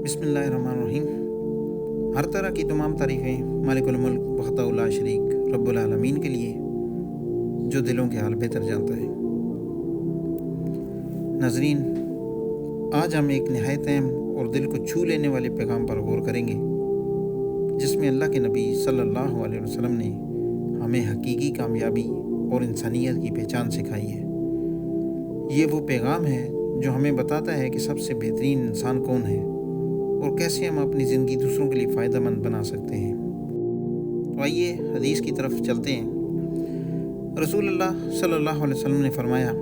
بسم اللہ الرحمن الرحیم۔ ہر طرح کی تمام تعریفیں مالک الملک وحدہ لا شریک رب العالمین کے لیے، جو دلوں کے حال بہتر جانتا ہے۔ ناظرین، آج ہم ایک نہایت اہم اور دل کو چھو لینے والے پیغام پر غور کریں گے، جس میں اللہ کے نبی صلی اللہ علیہ وسلم نے ہمیں حقیقی کامیابی اور انسانیت کی پہچان سکھائی ہے۔ یہ وہ پیغام ہے جو ہمیں بتاتا ہے کہ سب سے بہترین انسان کون ہے اور کیسے ہم اپنی زندگی دوسروں کے لیے فائدہ مند بنا سکتے ہیں۔ تو آئیے حدیث کی طرف چلتے ہیں۔ رسول اللہ صلی اللہ علیہ وسلم نے فرمایا،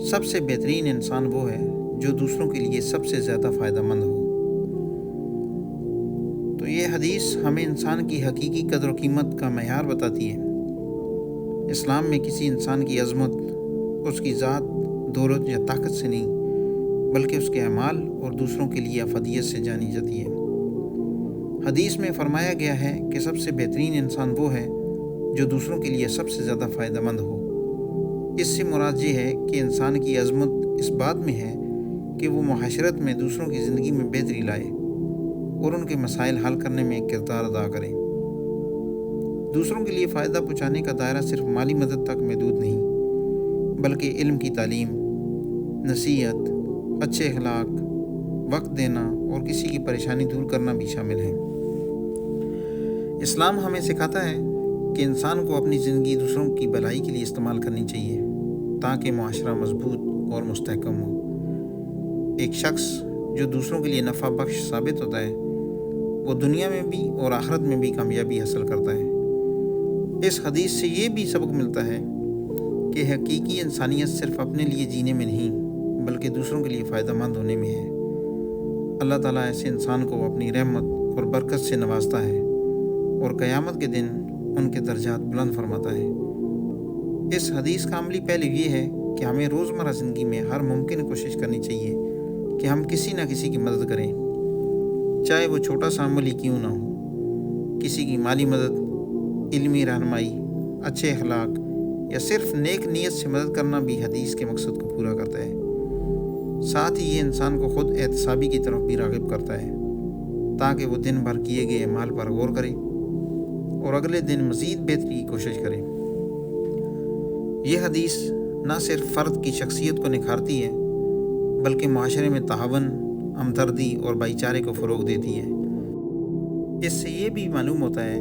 سب سے بہترین انسان وہ ہے جو دوسروں کے لیے سب سے زیادہ فائدہ مند ہو۔ تو یہ حدیث ہمیں انسان کی حقیقی قدر و قیمت کا معیار بتاتی ہے۔ اسلام میں کسی انسان کی عظمت اس کی ذات، دولت یا طاقت سے نہیں، بلکہ اس کے اعمال اور دوسروں کے لیے افادیت سے جانی جاتی ہے۔ حدیث میں فرمایا گیا ہے کہ سب سے بہترین انسان وہ ہے جو دوسروں کے لیے سب سے زیادہ فائدہ مند ہو۔ اس سے مراد یہ ہے کہ انسان کی عظمت اس بات میں ہے کہ وہ معاشرت میں دوسروں کی زندگی میں بہتری لائے اور ان کے مسائل حل کرنے میں کردار ادا کرے۔ دوسروں کے لیے فائدہ پہنچانے کا دائرہ صرف مالی مدد تک محدود نہیں، بلکہ علم کی تعلیم، نصیحت، اچھے اخلاق، وقت دینا اور کسی کی پریشانی دور کرنا بھی شامل ہے۔ اسلام ہمیں سکھاتا ہے کہ انسان کو اپنی زندگی دوسروں کی بھلائی کے لیے استعمال کرنی چاہیے تاکہ معاشرہ مضبوط اور مستحکم ہو۔ ایک شخص جو دوسروں کے لیے نفع بخش ثابت ہوتا ہے، وہ دنیا میں بھی اور آخرت میں بھی کامیابی حاصل کرتا ہے۔ اس حدیث سے یہ بھی سبق ملتا ہے کہ حقیقی انسانیت صرف اپنے لیے جینے میں نہیں، بلکہ دوسروں کے لیے فائدہ مند ہونے میں ہے۔ اللہ تعالیٰ ایسے انسان کو اپنی رحمت اور برکت سے نوازتا ہے اور قیامت کے دن ان کے درجات بلند فرماتا ہے۔ اس حدیث کا عملی پہلو یہ ہے کہ ہمیں روزمرہ زندگی میں ہر ممکن کوشش کرنی چاہیے کہ ہم کسی نہ کسی کی مدد کریں، چاہے وہ چھوٹا سا عمل ہی کیوں نہ ہو۔ کسی کی مالی مدد، علمی رہنمائی، اچھے اخلاق یا صرف نیک نیت سے مدد کرنا بھی حدیث کے مقصد کو پورا کرتا ہے۔ ساتھ ہی یہ انسان کو خود احتسابی کی طرف بھی راغب کرتا ہے تاکہ وہ دن بھر کیے گئے اعمال پر غور کرے اور اگلے دن مزید بہتری کی کوشش کرے۔ یہ حدیث نہ صرف فرد کی شخصیت کو نکھارتی ہے، بلکہ معاشرے میں تعاون، ہمدردی اور بھائی چارے کو فروغ دیتی ہے۔ اس سے یہ بھی معلوم ہوتا ہے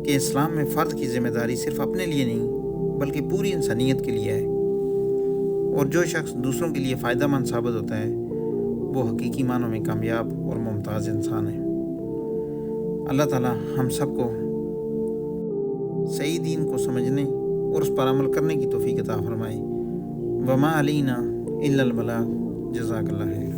کہ اسلام میں فرد کی ذمہ داری صرف اپنے لیے نہیں، بلکہ پوری انسانیت کے لیے ہے، اور جو شخص دوسروں کے لیے فائدہ مند ثابت ہوتا ہے وہ حقیقی معنوں میں کامیاب اور ممتاز انسان ہے۔ اللہ تعالیٰ ہم سب کو صحیح دین کو سمجھنے اور اس پر عمل کرنے کی توفیق عطا فرمائے۔ وما علینا الا البلاغ۔ جزاک اللہ خیر۔